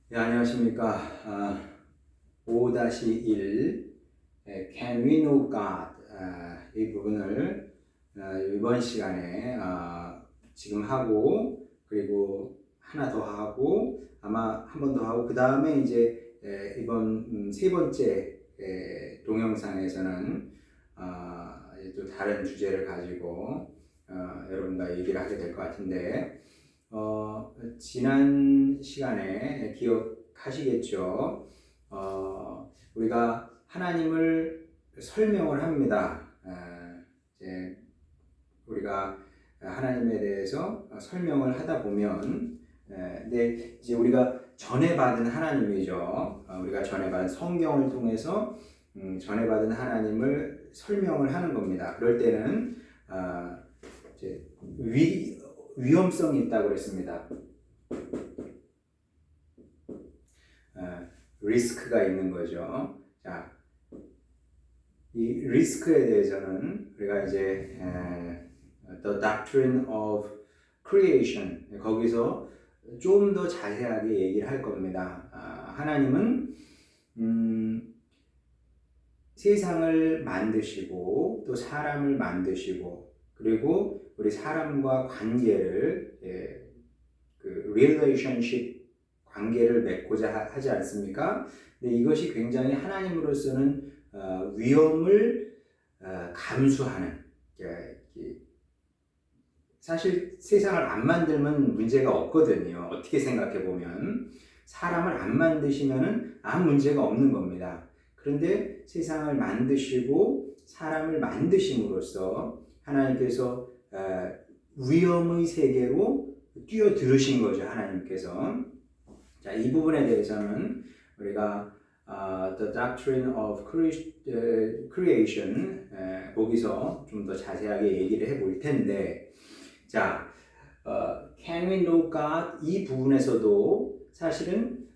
네, 안녕하십니까. 5-1 Can we know God? 이 부분을 이번 시간에 지금 하고, 그리고 하나 더 하고, 아마 한 번 더 하고, 그 다음에 이제 이번 세 번째 동영상에서는 이제 또 다른 주제를 가지고 여러분과 얘기를 하게 될 것 같은데, 지난 시간에 기억하시겠죠? 우리가 하나님을 설명을 합니다. 이제 우리가 하나님에 대해서 설명을 하다 보면, 근데 이제 우리가 전해받은 하나님이죠. 우리가 전해받은 성경을 통해서 전해받은 하나님을 설명을 하는 겁니다. 그럴 때는 이제 위험성이 있다고 그랬습니다. 리스크가 있는 거죠. 자, 이 리스크에 대해서는 우리가 이제 The Doctrine of Creation 거기서 좀 더 자세하게 얘기를 할 겁니다. 하나님은 세상을 만드시고 또 사람을 만드시고 그리고 우리 사람과 관계를 그 relationship 관계를 맺고자 하지 않습니까? 근데 이것이 굉장히 하나님으로서는 위험을 감수하는, 사실 세상을 안 만들면 문제가 없거든요. 어떻게 생각해 보면 사람을 안 만드시면은 아무 문제가 없는 겁니다. 그런데 세상을 만드시고 사람을 만드심으로써 하나님께서 위험의 세계로 뛰어들으신 거죠. 하나님께서. 자, 이 부분에 대해서는 우리가 The Doctrine of Creation 거기서 좀 더 자세하게 얘기를 해볼 텐데, 자, Can we know God? 이 부분에서도 사실은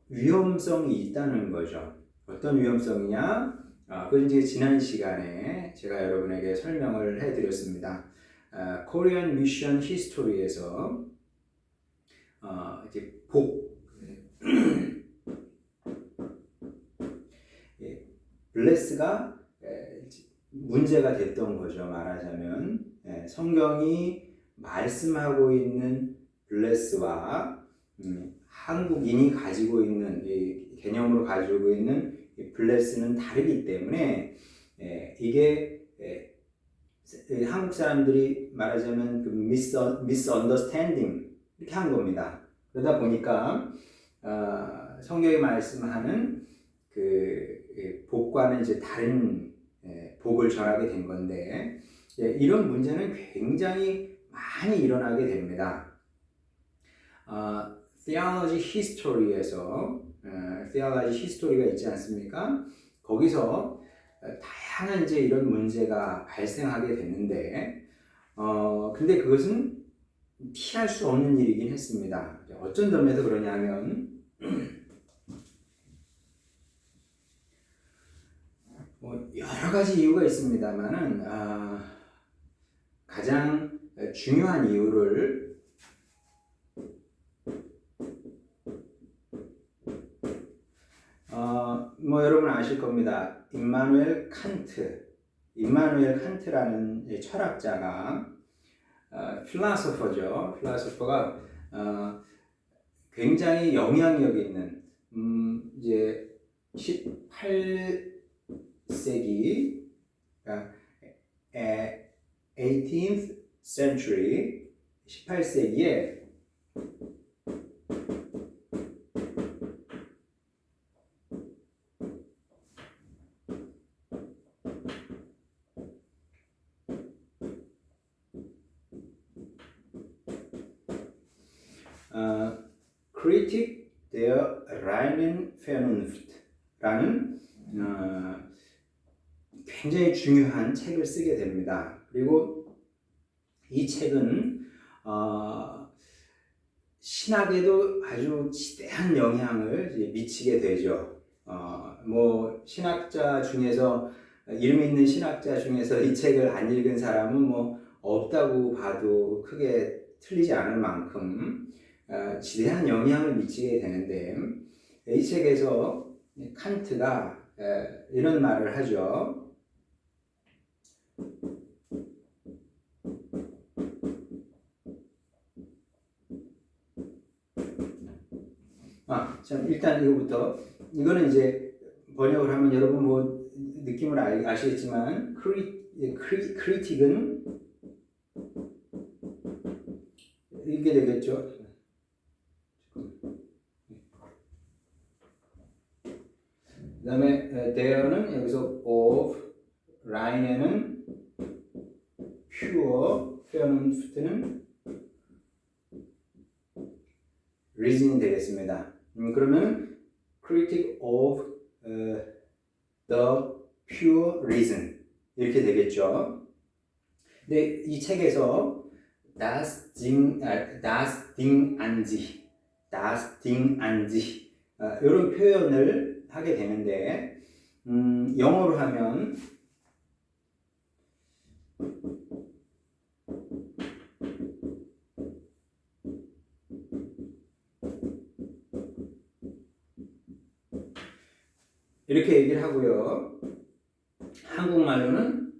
위험성이 있다는 거죠. 어떤 위험성이냐? 그건 이제 지난 시간에 제가 여러분에게 설명을 해드렸습니다. Korean Mission History에서 이제 블레스가 문제가 됐던 거죠. 말하자면 성경이 말씀하고 있는 블레스와 한국인이 가지고 있는 이 개념으로 가지고 있는 이 블레스는 다르기 때문에 이게 한국 사람들이 말하자면 그 misunderstanding 이렇게 한 겁니다. 그러다 보니까 성경이 말씀하는 그 복과는 이제 다른 복을 전하게 된 건데, 이런 문제는 굉장히 많이 일어나게 됩니다. Theology History에서 Theology History가 있지 않습니까? 거기서 다양한 이제 이런 문제가 발생하게 됐는데, 근데 그것은 피할 수 없는 일이긴 했습니다. 어쩐 점에서 그러냐면 여러 가지 이유가 있습니다만은 가장 중요한 이유를 여러분 아실 겁니다. 임마누엘 칸트라는 철학자가 필라소퍼죠. 필라소퍼가 굉장히 영향력 있는 이제 18세기, 그러니까 18th century, 18세기에 Kritik der reinen Vernunft라는 굉장히 중요한 책을 쓰게 됩니다. 그리고 이 책은 신학에도 아주 지대한 영향을 미치게 되죠. 신학자 중에서 이름 있는 신학자 중에서 이 책을 안 읽은 사람은 없다고 봐도 크게 틀리지 않을 만큼 지대한 영향을 미치게 되는데 이 책에서 칸트가 이런 말을 하죠. 자, 일단 이거부터 이거는 이제 번역을 하면 여러분 뭐 느낌을 아시겠지만 크리틱은 이게 되겠죠. 그 다음에 there는 여기서 of, line에는 pure, fair는 reason이 되겠습니다. 그러면 critic of the pure reason 이렇게 되겠죠. 근데 이 책에서 das Ding an sich 이런 표현을 하게 되는데 영어로 하면 이렇게 얘기를 하고요. 한국말로는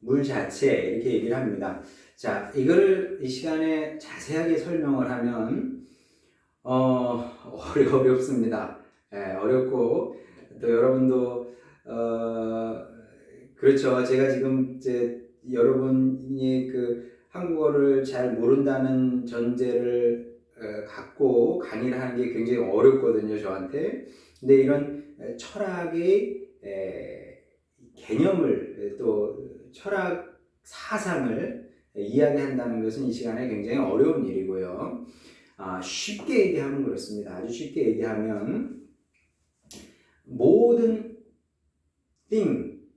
물 자체 이렇게 얘기를 합니다. 자, 이거를 이 시간에 자세하게 설명을 하면 어렵습니다. 어렵고 또 여러분도 그렇죠. 제가 지금 이제 여러분이 그 한국어를 잘 모른다는 전제를 갖고 강의를 하는 게 굉장히 어렵거든요, 저한테. 근데 이런 철학의 개념을 또 철학 사상을 이야기한다는 것은 이 시간에 굉장히 어려운 일이고요. 쉽게 얘기하면 그렇습니다. 아주 쉽게 얘기하면 모든 thing은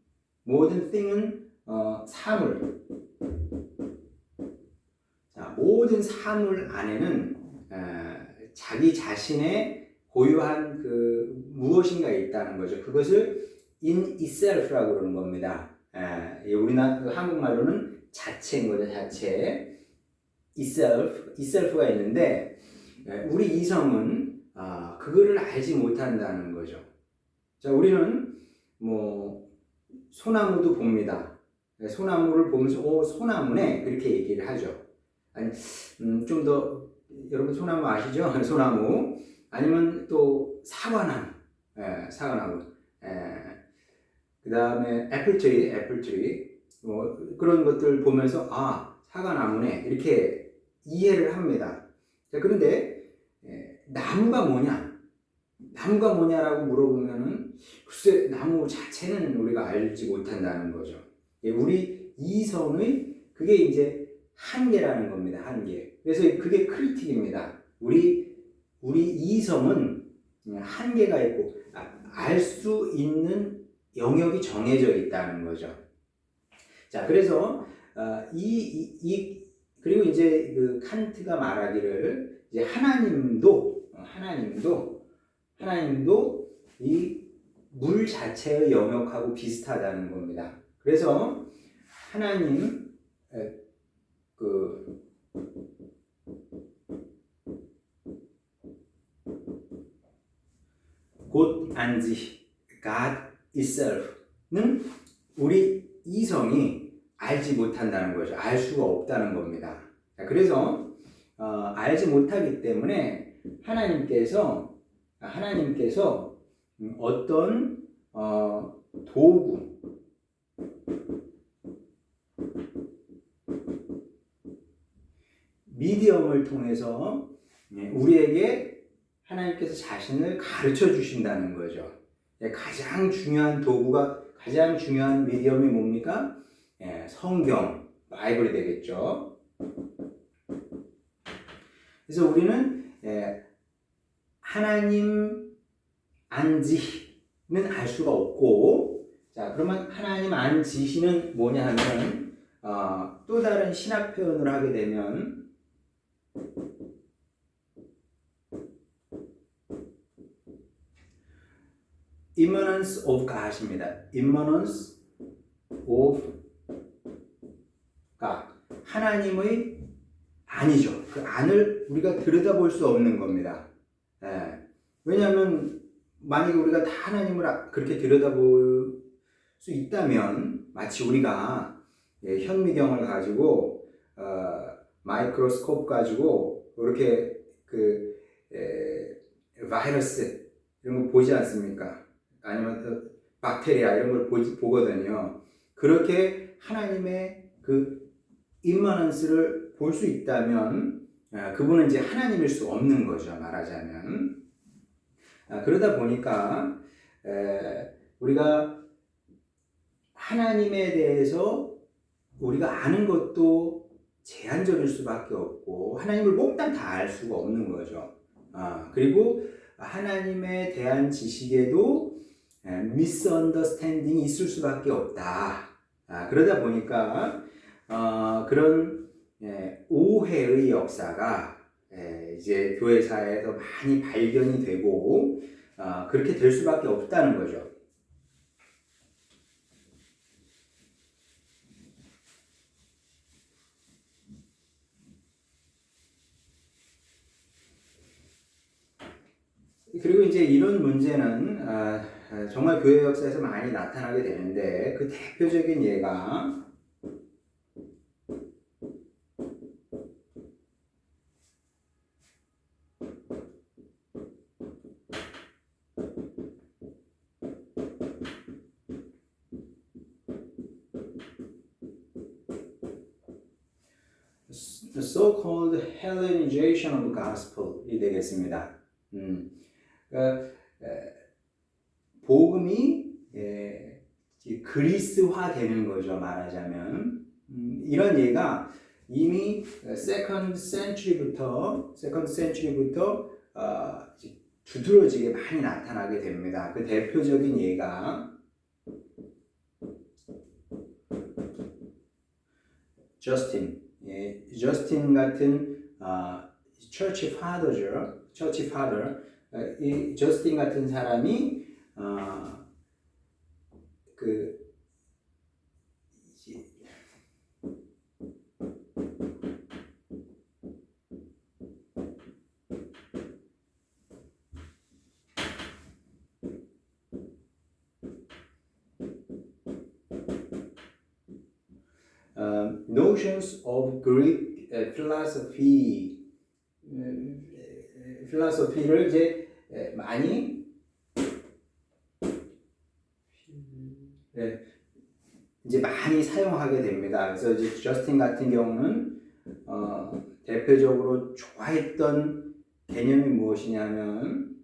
사물. 자, 모든 사물 안에는 자기 자신의 고유한 그 무엇인가 있다는 거죠. 그것을 in itself라고 그러는 겁니다. 우리나라 한국말로는 자체인 거죠. 자체. itself가 있는데 우리 이성은 그거를 알지 못한다는 거죠. 자, 우리는 뭐 소나무도 봅니다. 소나무를 보면서 소나무네 그렇게 얘기를 하죠. 아니 좀 더 여러분 소나무 아시죠? 소나무 아니면 또 사과나무, 사과나무. 그 다음에 애플트리 뭐 그런 것들 보면서 사과나무네 이렇게 이해를 합니다. 자, 그런데 나무가 뭐냐라고 물어보면은 글쎄 나무 자체는 우리가 알지 못한다는 거죠. 우리 이성의 그게 이제 한계라는 겁니다. 한계. 그래서 그게 크리틱입니다. 우리 이성은 한계가 있고 알 수 있는 영역이 정해져 있다는 거죠. 자, 그래서 그리고 이제 그 칸트가 말하기를 이제 하나님도 이 물 자체의 영역하고 비슷하다는 겁니다. 그래서 하나님 Gott an sich, God itself는 우리 이성이 알지 못한다는 거죠. 알 수가 없다는 겁니다. 그래서 알지 못하기 때문에 하나님께서 어떤 도구, 미디엄을 통해서 우리에게 하나님께서 자신을 가르쳐 주신다는 거죠. 가장 중요한 도구가, 가장 중요한 미디엄이 뭡니까? 성경, 바이블이 되겠죠. 그래서 우리는 하나님 안지는 알 수가 없고, 자, 그러면 하나님 안지시는 뭐냐 하면 또 다른 신학 표현을 하게 되면 immanence of God입니다. immanence of 하나님의 안이죠. 그 안을 우리가 들여다볼 수 없는 겁니다. 왜냐하면 만약에 우리가 다 하나님을 그렇게 들여다볼 수 있다면 마치 우리가 현미경을 가지고 마이크로스코프 가지고 이렇게 바이러스 이런 거 보지 않습니까? 아니면 박테리아 이런 걸 보거든요. 그렇게 하나님의 그 임마넌스를 볼 수 있다면 그분은 이제 하나님일 수 없는 거죠. 말하자면. 그러다 보니까 우리가 하나님에 대해서 우리가 아는 것도 제한적일 수밖에 없고 하나님을 몽땅 다 알 수가 없는 거죠. 그리고 하나님에 대한 지식에도 미스언더스탠딩이 있을 수밖에 없다. 그러다 보니까 그런 오해의 역사가 이제 교회사에서 많이 발견이 되고 그렇게 될 수밖에 없다는 거죠. 그리고 이제 이런 문제는 정말 교회 역사에서 많이 나타나게 되는데 그 대표적인 예가 the so-called Hellenization of Gospel이 되겠습니다. 복음이 그리스화 되는 거죠. 말하자면 이런 예가 이미 second century부터 두드러지게 많이 나타나게 됩니다. 그 대표적인 예가 저스틴 같은 처치 파더죠. 처치 파더. 이 저스틴 같은 사람이 notions of Greek philosophy를 이제 많이 이제 많이 사용하게 됩니다. 그래서 이제 저스틴 같은 경우는 대표적으로 좋아했던 개념이 무엇이냐면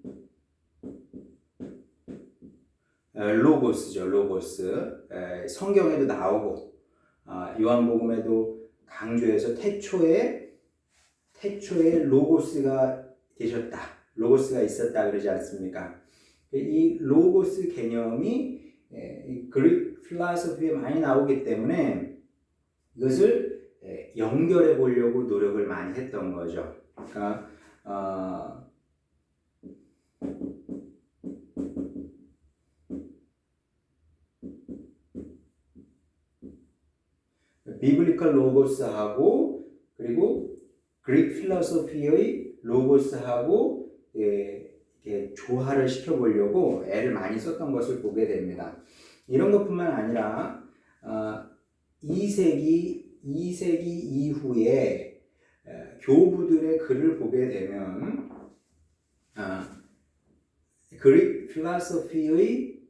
로고스죠. 로고스. 성경에도 나오고 요한복음에도 강조해서 태초에 로고스가 계셨다. 로고스가 있었다 그러지 않습니까? 이 로고스 개념이 그릭 필라소피에 많이 나오기 때문에 이것을 연결해 보려고 노력을 많이 했던 거죠. 그러니까 비블리컬 로고스하고 그리고 그릭 필로소피의 로고스하고 조화를 시켜보려고 애를 많이 썼던 것을 보게 됩니다. 이런 것뿐만 아니라 2세기 이후에 교부들의 글을 보게 되면 그릭 필로소피의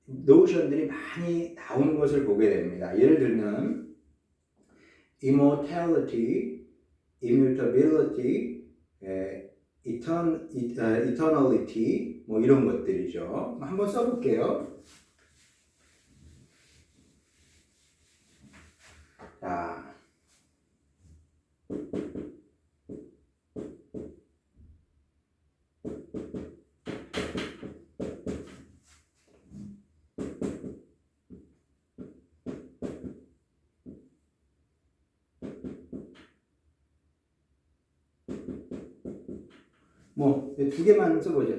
노션들이 많이 나오는 것을 보게 됩니다. 예를 들면 immortality, immutability, eternality 뭐 이런 것들이죠. 한번 써볼게요. 자, 뭐 두 개만 써보죠.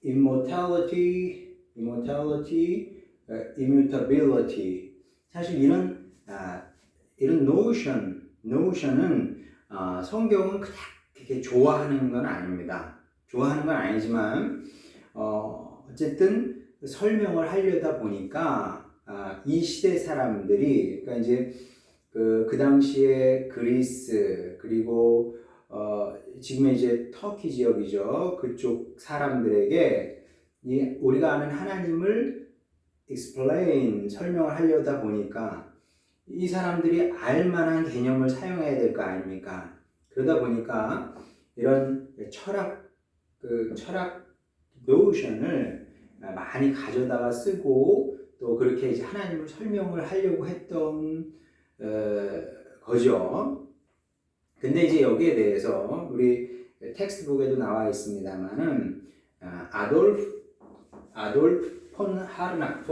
immortality, immutability. 사실 이런 notion은 성경은 그닥 그렇게 좋아하는 건 아닙니다. 좋아하는 건 아니지만 어쨌든 설명을 하려다 보니까 이 시대 사람들이 그러니까 이제 그 당시에 그리스 그리고 지금 이제 터키 지역이죠. 그쪽 사람들에게 우리가 아는 하나님을 explain 설명을 하려다 보니까 이 사람들이 알만한 개념을 사용해야 될 거 아닙니까? 그러다 보니까 이런 철학 노션을 많이 가져다가 쓰고 또 그렇게 이제 하나님을 설명을 하려고 했던 거죠. 근데 이제 여기에 대해서 우리 텍스트북에도 나와 있습니다만은 아돌프 폰 하르낙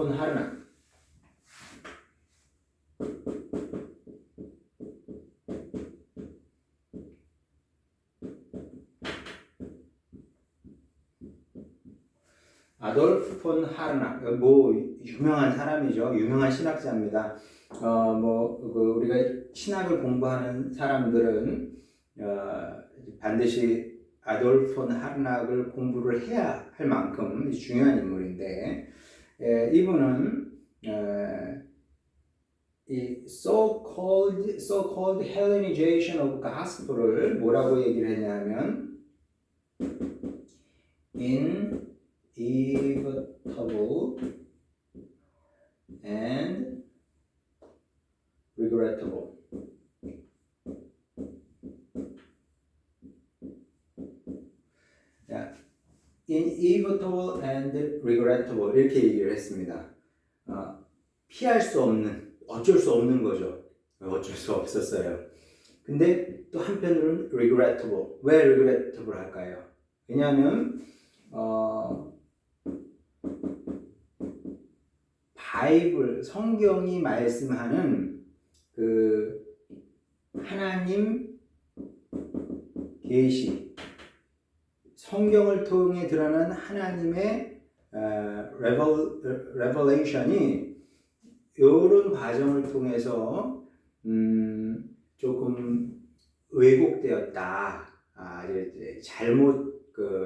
아돌프 폰 하르낙 뭐 유명한 사람이죠. 유명한 신학자입니다. 우리가 신학을 공부하는 사람들은 반드시 아돌프 폰 하르낙을 공부를 해야 할 만큼 중요한 인물인데 이분은 이 so-called Hellenization of Gospel을 뭐라고 얘기를 했냐면 inevitable and regrettable. inevitable and regrettable 이렇게 얘기를 했습니다. 피할 수 없는, 어쩔 수 없는 거죠. 어쩔 수 없었어요. 근데 또 한편으로는 regrettable. 왜 regrettable 할까요? 왜냐하면 바이블, 성경이 말씀하는 그 하나님 계시, 성경을 통해 드러난 하나님의 revelation이 이런 과정을 통해서 조금 왜곡되었다, 잘못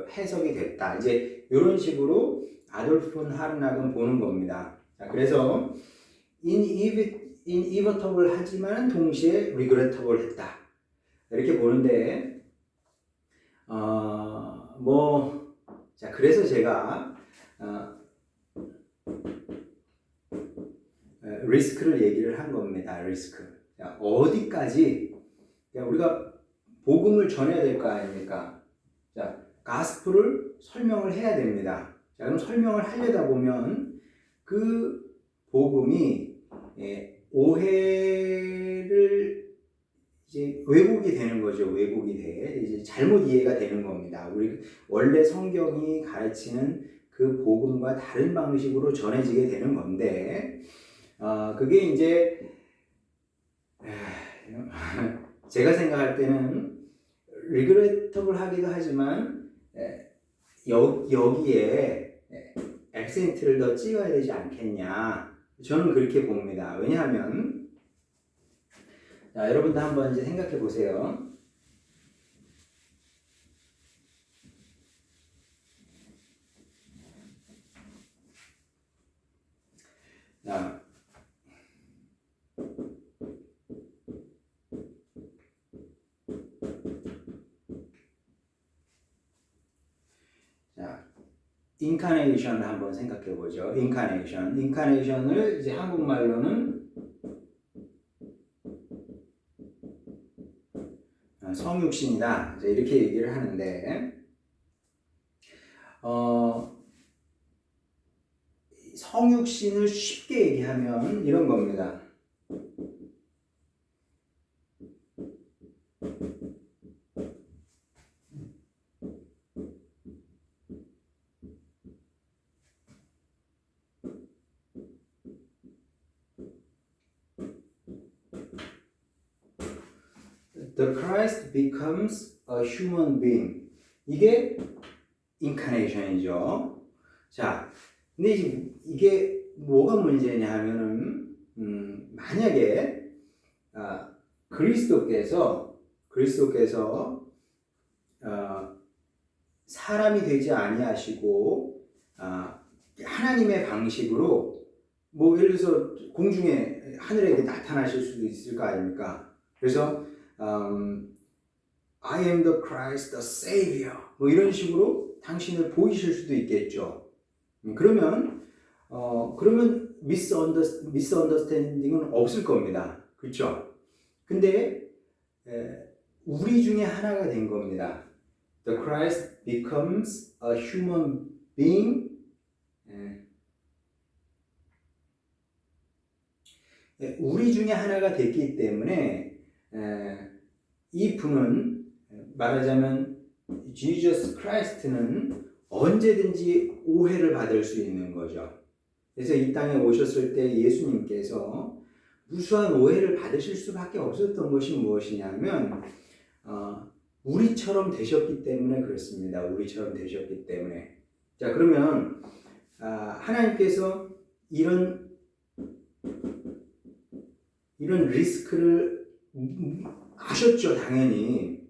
해석이 됐다. 이제 이런 식으로 아돌프 폰 하르낙은 보는 겁니다. 자, 그래서 inevitable 하지만 동시에 regrettable 했다. 이렇게 보는데 자, 그래서 제가 리스크를 얘기를 한 겁니다. 리스크. 자, 어디까지 우리가 복음을 전해야 될 거 아닙니까? 자, 가스프를 설명을 해야 됩니다. 자, 그럼 설명을 하려다 보면 그 복음이 오해를 이제 왜곡이 되는 거죠. 왜곡이 돼. 이제 잘못 이해가 되는 겁니다. 우리 원래 성경이 가르치는 그 복음과 다른 방식으로 전해지게 되는 건데, 그게 이제 제가 생각할 때는 regrettable 하기도 하지만 여기에 액센트를 더 찍어야 되지 않겠냐. 저는 그렇게 봅니다. 왜냐하면 자, 여러분도 한번 이제 생각해 보세요. 자, 인카네이션을 한번 생각해 보죠. 인카네이션을 이제 한국말로는 성육신이다. 이제 이렇게 얘기를 하는데, 성육신을 쉽게 얘기하면 이런 겁니다. The Christ becomes a human being. 이게 인카네이션이죠. 자, 근데 이게 뭐가 문제냐 하면은 만약에 그리스도께서 사람이 되지 아니하시고 하나님의 방식으로 뭐 예를 들어서 공중에 하늘에 나타나실 수도 있을 거 아닙니까? 그래서 I am the Christ, the Savior 뭐 이런 식으로 당신을 보이실 수도 있겠죠. 그러면 미스언더스탠딩은 없을 겁니다. 그렇죠? 근데 우리 중에 하나가 된 겁니다. The Christ becomes a human being. 우리 중에 하나가 됐기 때문에 이 분은 말하자면 Jesus Christ는 언제든지 오해를 받을 수 있는 거죠. 그래서 이 땅에 오셨을 때 예수님께서 무수한 오해를 받으실 수밖에 없었던 것이 무엇이냐면 우리처럼 되셨기 때문에 그렇습니다. 우리처럼 되셨기 때문에. 자, 그러면 하나님께서 이런 리스크를 아셨죠, 당연히.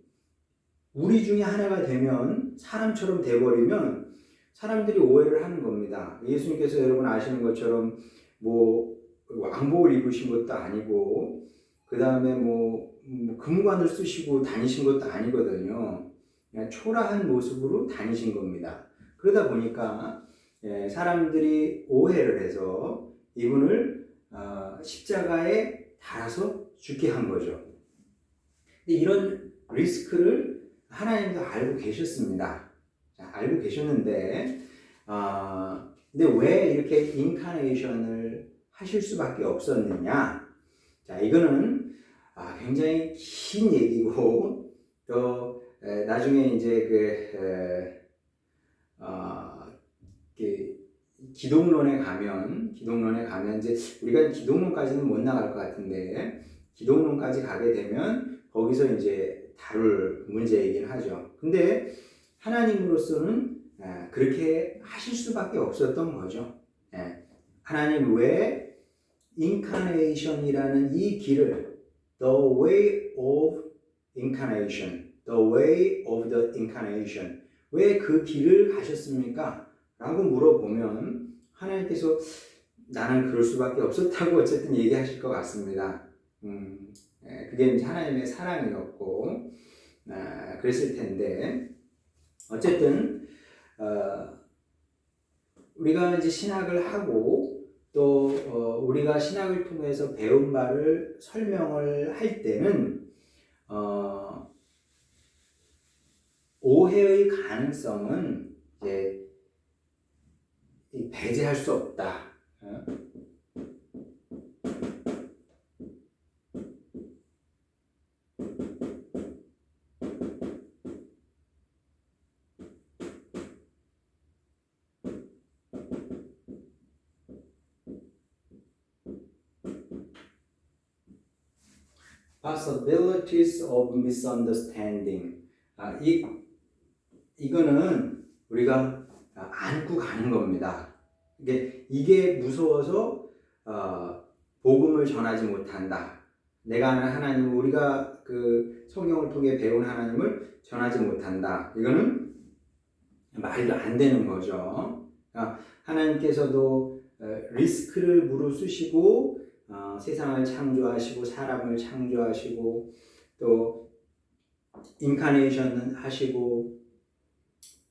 우리 중에 하나가 되면 사람처럼 돼버리면 사람들이 오해를 하는 겁니다. 예수님께서 여러분 아시는 것처럼 뭐 왕복을 입으신 것도 아니고 그 다음에 뭐 금관을 쓰시고 다니신 것도 아니거든요. 그냥 초라한 모습으로 다니신 겁니다. 그러다 보니까 사람들이 오해를 해서 이분을 십자가에 달아서 죽게 한 거죠. 근데 이런 리스크를 하나님도 알고 계셨습니다. 자, 알고 계셨는데 근데 왜 이렇게 인카네이션을 하실 수밖에 없었느냐? 자, 이거는 굉장히 긴 얘기고 또 나중에 이제 기독론에 가면 이제 우리가 기독론까지는 못 나갈 것 같은데 기독론까지 가게 되면 거기서 이제 다룰 문제이긴 하죠. 근데 하나님으로서는 그렇게 하실 수밖에 없었던 거죠. 하나님 왜 인카네이션이라는 이 길을 the way of incarnation, the way of the incarnation 왜 그 길을 가셨습니까? 라고 물어보면 하나님께서 나는 그럴 수밖에 없었다고 어쨌든 얘기하실 것 같습니다. 그게 이제 하나님의 사랑이었고 그랬을 텐데 어쨌든 우리가 이제 신학을 하고 또 우리가 신학을 통해서 배운 바를 설명을 할 때는 오해의 가능성은 이제 배제할 수 없다. Possibilities of misunderstanding. 이거는 우리가 안고 가는 겁니다. 이게 무서워서 복음을 전하지 못한다. 내가 아는 하나님, 우리가 그 성경을 통해 배운 하나님을 전하지 못한다. 이거는 말도 안 되는 거죠. 하나님께서도 리스크를 무릅쓰시고 세상을 창조하시고 사람을 창조하시고 또 인카네이션 하시고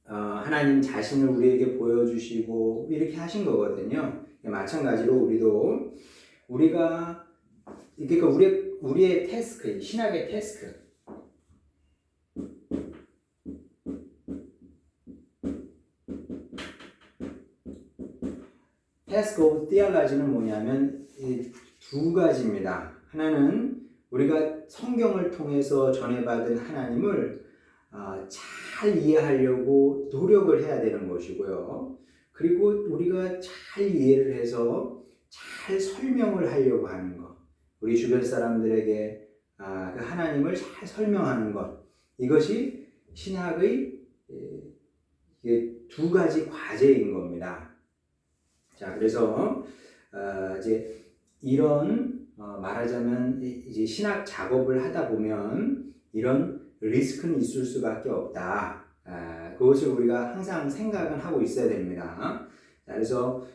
하나님 자신을 우리에게 보여주시고 이렇게 하신 거거든요. 마찬가지로 우리도 그러니까 우리의 태스크, 신학의 태스크. 태스크 오브 theology는 뭐냐면 두 가지입니다. 하나는 우리가 성경을 통해서 전해받은 하나님을 잘 이해하려고 노력을 해야 되는 것이고요. 그리고 우리가 잘 이해를 해서 잘 설명을 하려고 하는 것. 우리 주변 사람들에게 그 하나님을 잘 설명하는 것. 이것이 신학의 두 가지 과제인 겁니다. 자, 그래서 이제 이런 말하자면 이제 신학 작업을 하다 보면 이런 리스크는 있을 수밖에 없다. 그것을 우리가 항상 생각은 하고 있어야 됩니다. 자, 그래서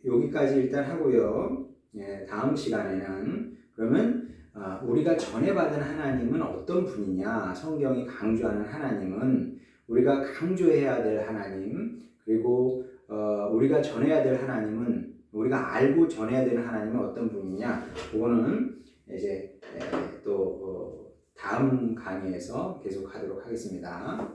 여기까지 일단 하고요. 예, 다음 시간에는 그러면 우리가 전해받은 하나님은 어떤 분이냐? 성경이 강조하는 하나님은 우리가 강조해야 될 하나님, 그리고 우리가 전해야 될 하나님은 우리가 알고 전해야 되는 하나님은 어떤 분이냐? 그거는 이제 또 다음 강의에서 계속하도록 하겠습니다.